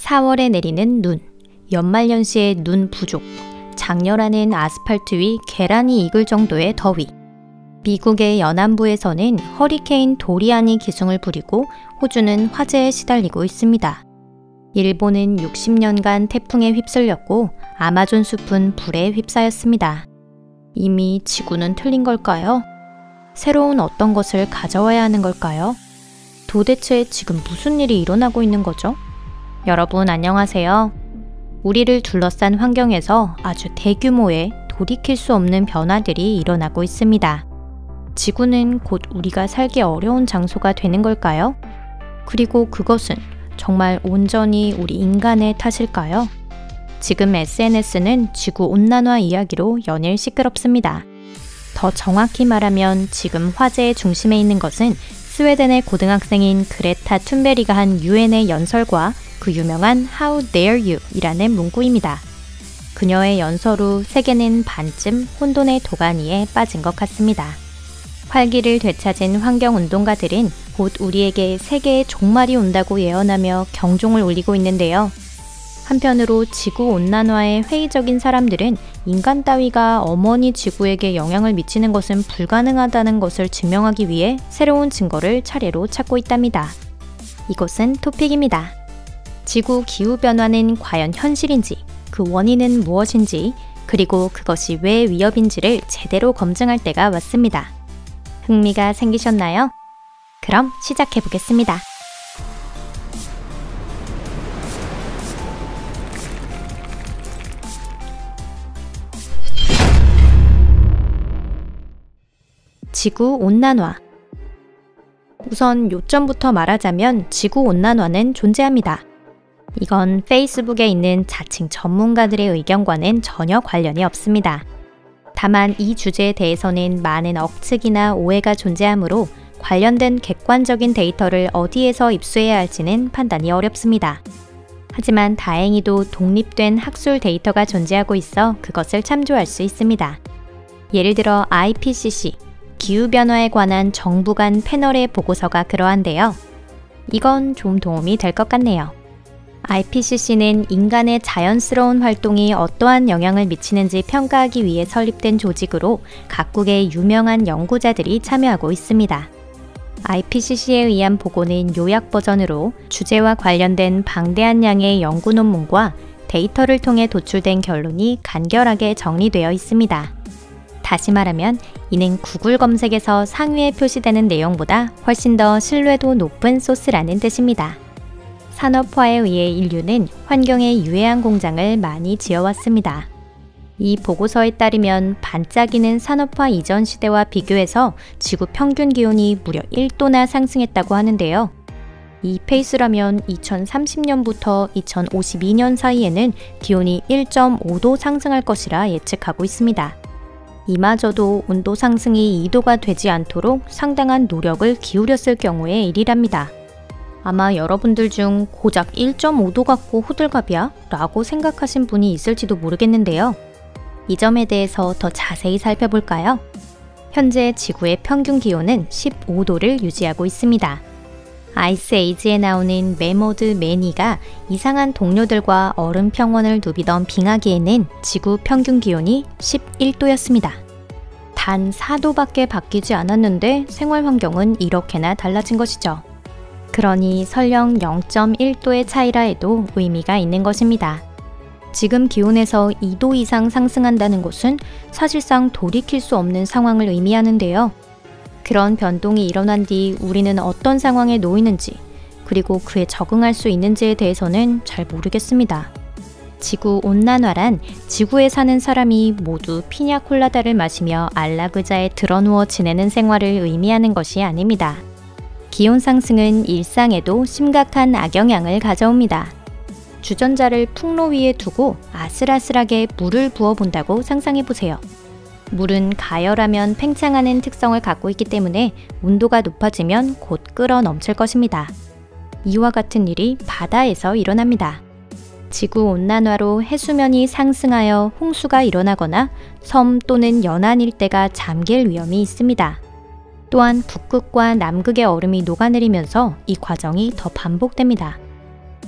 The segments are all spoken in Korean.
4월에 내리는 눈, 연말연시의 눈 부족, 장렬하는 아스팔트 위 계란이 익을 정도의 더위. 미국의 연안부에서는 허리케인 도리안이 기승을 부리고 호주는 화재에 시달리고 있습니다. 일본은 60년간 태풍에 휩쓸렸고 아마존 숲은 불에 휩싸였습니다. 이미 지구는 틀린 걸까요? 새로운 어떤 것을 가져와야 하는 걸까요? 도대체 지금 무슨 일이 일어나고 있는 거죠? 여러분 안녕하세요. 우리를 둘러싼 환경에서 아주 대규모의 돌이킬 수 없는 변화들이 일어나고 있습니다. 지구는 곧 우리가 살기 어려운 장소가 되는 걸까요? 그리고 그것은 정말 온전히 우리 인간의 탓일까요? 지금 SNS는 지구온난화 이야기로 연일 시끄럽습니다. 더 정확히 말하면 지금 화제의 중심에 있는 것은 스웨덴의 고등학생인 그레타 툰베리가 한 유엔의 연설과 그 유명한 How dare you 이라는 문구입니다. 그녀의 연설 후 세계는 반쯤 혼돈의 도가니에 빠진 것 같습니다. 활기를 되찾은 환경운동가들은 곧 우리에게 세계의 종말이 온다고 예언하며 경종을 울리고 있는데요. 한편으로 지구온난화에 회의적인 사람들은 인간 따위가 어머니 지구에게 영향을 미치는 것은 불가능하다는 것을 증명하기 위해 새로운 증거를 차례로 찾고 있답니다. 이것은 토픽입니다. 지구 기후변화는 과연 현실인지, 그 원인은 무엇인지, 그리고 그것이 왜 위협인지를 제대로 검증할 때가 왔습니다. 흥미가 생기셨나요? 그럼 시작해 보겠습니다. 지구온난화. 우선 요점부터 말하자면 지구온난화는 존재합니다. 이건 페이스북에 있는 자칭 전문가들의 의견과는 전혀 관련이 없습니다. 다만 이 주제에 대해서는 많은 억측이나 오해가 존재하므로 관련된 객관적인 데이터를 어디에서 입수해야 할지는 판단이 어렵습니다. 하지만 다행히도 독립된 학술 데이터가 존재하고 있어 그것을 참조할 수 있습니다. 예를 들어 IPCC, 기후변화에 관한 정부 간 패널의 보고서가 그러한데요. 이건 좀 도움이 될 것 같네요. IPCC는 인간의 자연스러운 활동이 어떠한 영향을 미치는지 평가하기 위해 설립된 조직으로 각국의 유명한 연구자들이 참여하고 있습니다. IPCC에 의한 보고는 요약 버전으로 주제와 관련된 방대한 양의 연구 논문과 데이터를 통해 도출된 결론이 간결하게 정리되어 있습니다. 다시 말하면 이는 구글 검색에서 상위에 표시되는 내용보다 훨씬 더 신뢰도 높은 소스라는 뜻입니다. 산업화에 의해 인류는 환경에 유해한 공장을 많이 지어왔습니다. 이 보고서에 따르면 반짝이는 산업화 이전 시대와 비교해서 지구 평균 기온이 무려 1도나 상승했다고 하는데요. 이 페이스라면 2030년부터 2052년 사이에는 기온이 1.5도 상승할 것이라 예측하고 있습니다. 이마저도 온도 상승이 2도가 되지 않도록 상당한 노력을 기울였을 경우의 일이랍니다. 아마 여러분들 중 고작 1.5도 갖고 호들갑이야? 라고 생각하신 분이 있을지도 모르겠는데요. 이 점에 대해서 더 자세히 살펴볼까요? 현재 지구의 평균 기온은 15도를 유지하고 있습니다. 아이스 에이지에 나오는 메머드 매니가 이상한 동료들과 얼음 평원을 누비던 빙하기에는 지구 평균 기온이 11도였습니다. 단 4도밖에 바뀌지 않았는데 생활 환경은 이렇게나 달라진 것이죠. 그러니 설령 0.1도의 차이라 해도 의미가 있는 것입니다. 지금 기온에서 2도 이상 상승한다는 것은 사실상 돌이킬 수 없는 상황을 의미하는데요. 그런 변동이 일어난 뒤 우리는 어떤 상황에 놓이는지, 그리고 그에 적응할 수 있는지에 대해서는 잘 모르겠습니다. 지구온난화란 지구에 사는 사람이 모두 피냐콜라다를 마시며 안락의자에 드러누워 지내는 생활을 의미하는 것이 아닙니다. 기온 상승은 일상에도 심각한 악영향을 가져옵니다. 주전자를 풍로 위에 두고 아슬아슬하게 물을 부어본다고 상상해보세요. 물은 가열하면 팽창하는 특성을 갖고 있기 때문에 온도가 높아지면 곧 끓어 넘칠 것입니다. 이와 같은 일이 바다에서 일어납니다. 지구온난화로 해수면이 상승하여 홍수가 일어나거나 섬 또는 연안 일대가 잠길 위험이 있습니다. 또한 북극과 남극의 얼음이 녹아내리면서 이 과정이 더 반복됩니다.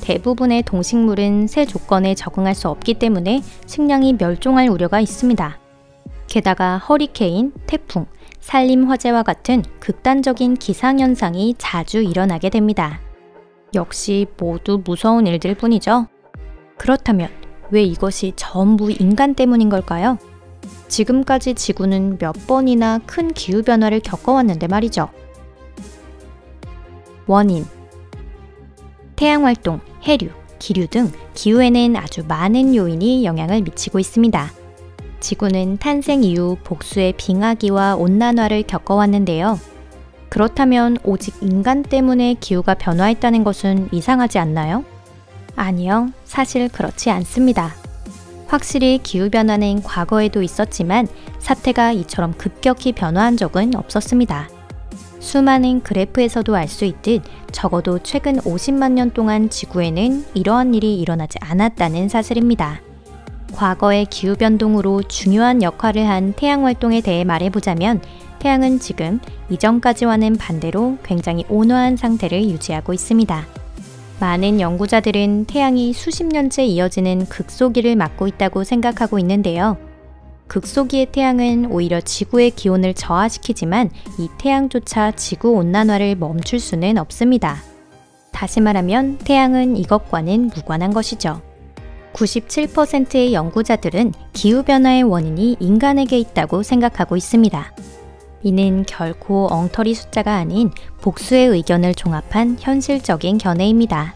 대부분의 동식물은 새 조건에 적응할 수 없기 때문에 식량이 멸종할 우려가 있습니다. 게다가 허리케인, 태풍, 산림 화재와 같은 극단적인 기상현상이 자주 일어나게 됩니다. 역시 모두 무서운 일들 뿐이죠. 그렇다면 왜 이것이 전부 인간 때문인 걸까요? 지금까지 지구는 몇 번이나 큰 기후변화를 겪어왔는데 말이죠. 원인: 태양활동, 해류, 기류 등 기후에는 아주 많은 요인이 영향을 미치고 있습니다. 지구는 탄생 이후 복수의 빙하기와 온난화를 겪어왔는데요. 그렇다면 오직 인간 때문에 기후가 변화했다는 것은 이상하지 않나요? 아니요, 사실 그렇지 않습니다. 확실히 기후변화는 과거에도 있었지만 사태가 이처럼 급격히 변화한 적은 없었습니다. 수많은 그래프에서도 알 수 있듯 적어도 최근 50만 년 동안 지구에는 이러한 일이 일어나지 않았다는 사실입니다. 과거의 기후변동으로 중요한 역할을 한 태양활동에 대해 말해보자면 태양은 지금 이전까지와는 반대로 굉장히 온화한 상태를 유지하고 있습니다. 많은 연구자들은 태양이 수십 년째 이어지는 극소기를 맞고 있다고 생각하고 있는데요. 극소기의 태양은 오히려 지구의 기온을 저하시키지만 이 태양조차 지구온난화를 멈출 수는 없습니다. 다시 말하면 태양은 이것과는 무관한 것이죠. 97%의 연구자들은 기후변화의 원인이 인간에게 있다고 생각하고 있습니다. 이는 결코 엉터리 숫자가 아닌 복수의 의견을 종합한 현실적인 견해입니다.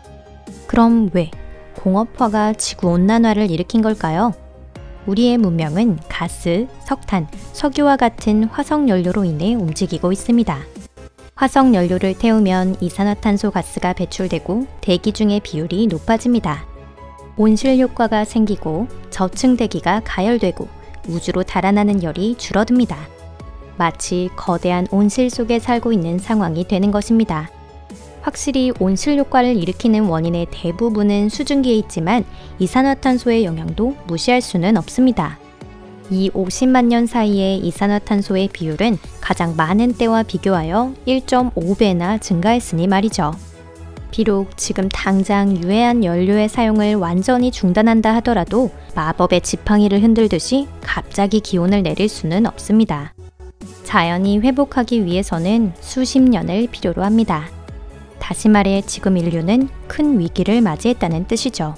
그럼 왜 공업화가 지구온난화를 일으킨 걸까요? 우리의 문명은 가스, 석탄, 석유와 같은 화석연료로 인해 움직이고 있습니다. 화석연료를 태우면 이산화탄소 가스가 배출되고 대기 중의 비율이 높아집니다. 온실효과가 생기고 저층 대기가 가열되고 우주로 달아나는 열이 줄어듭니다. 마치 거대한 온실 속에 살고 있는 상황이 되는 것입니다. 확실히 온실효과를 일으키는 원인의 대부분은 수증기에 있지만 이산화탄소의 영향도 무시할 수는 없습니다. 이 50만 년 사이에 이산화탄소의 비율은 가장 많은 때와 비교하여 1.5배나 증가했으니 말이죠. 비록 지금 당장 유해한 연료의 사용을 완전히 중단한다 하더라도 마법의 지팡이를 흔들듯이 갑자기 기온을 내릴 수는 없습니다. 자연이 회복하기 위해서는 수십 년을 필요로 합니다. 다시 말해 지금 인류는 큰 위기를 맞이했다는 뜻이죠.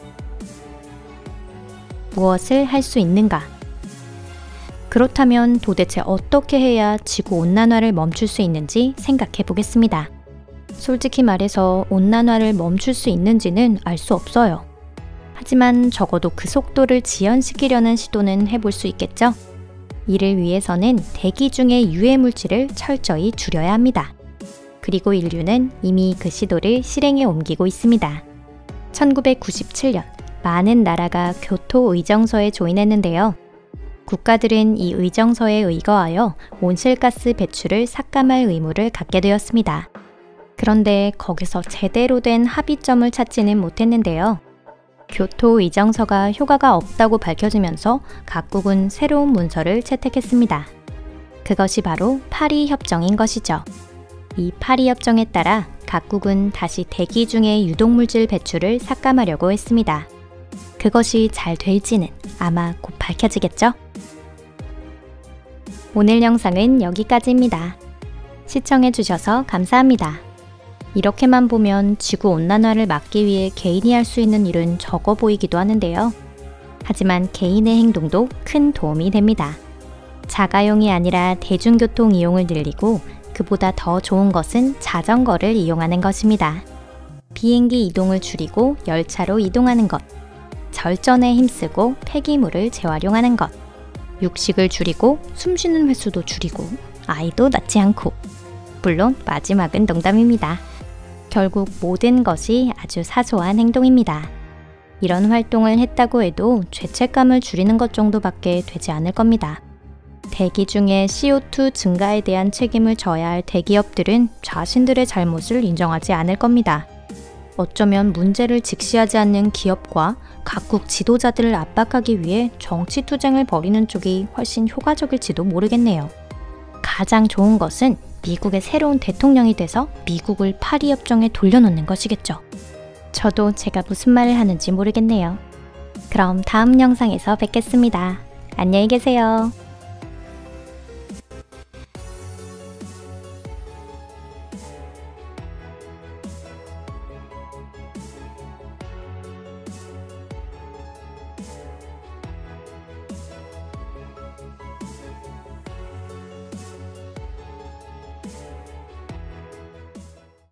무엇을 할 수 있는가? 그렇다면 도대체 어떻게 해야 지구온난화를 멈출 수 있는지 생각해 보겠습니다. 솔직히 말해서 온난화를 멈출 수 있는지는 알 수 없어요. 하지만 적어도 그 속도를 지연시키려는 시도는 해볼 수 있겠죠? 이를 위해서는 대기 중의 유해 물질을 철저히 줄여야 합니다. 그리고 인류는 이미 그 시도를 실행에 옮기고 있습니다. 1997년 많은 나라가 교토 의정서에 조인했는데요. 국가들은 이 의정서에 의거하여 온실가스 배출을 삭감할 의무를 갖게 되었습니다. 그런데 거기서 제대로 된 합의점을 찾지는 못했는데요. 교토 의정서가 효과가 없다고 밝혀지면서 각국은 새로운 문서를 채택했습니다. 그것이 바로 파리 협정인 것이죠. 이 파리 협정에 따라 각국은 다시 대기 중의 유독물질 배출을 삭감하려고 했습니다. 그것이 잘 될지는 아마 곧 밝혀지겠죠? 오늘 영상은 여기까지입니다. 시청해주셔서 감사합니다. 이렇게만 보면 지구온난화를 막기 위해 개인이 할 수 있는 일은 적어 보이기도 하는데요. 하지만 개인의 행동도 큰 도움이 됩니다. 자가용이 아니라 대중교통 이용을 늘리고 그보다 더 좋은 것은 자전거를 이용하는 것입니다. 비행기 이동을 줄이고 열차로 이동하는 것, 절전에 힘쓰고 폐기물을 재활용하는 것, 육식을 줄이고 숨쉬는 횟수도 줄이고 아이도 낳지 않고, 물론 마지막은 농담입니다. 결국 모든 것이 아주 사소한 행동입니다. 이런 활동을 했다고 해도 죄책감을 줄이는 것 정도밖에 되지 않을 겁니다. 대기 중에 CO2 증가에 대한 책임을 져야 할 대기업들은 자신들의 잘못을 인정하지 않을 겁니다. 어쩌면 문제를 직시하지 않는 기업과 각국 지도자들을 압박하기 위해 정치 투쟁을 벌이는 쪽이 훨씬 효과적일지도 모르겠네요. 가장 좋은 것은 미국의 새로운 대통령이 돼서 미국을 파리 협정에 돌려놓는 것이겠죠. 저도 제가 무슨 말을 하는지 모르겠네요. 그럼 다음 영상에서 뵙겠습니다. 안녕히 계세요.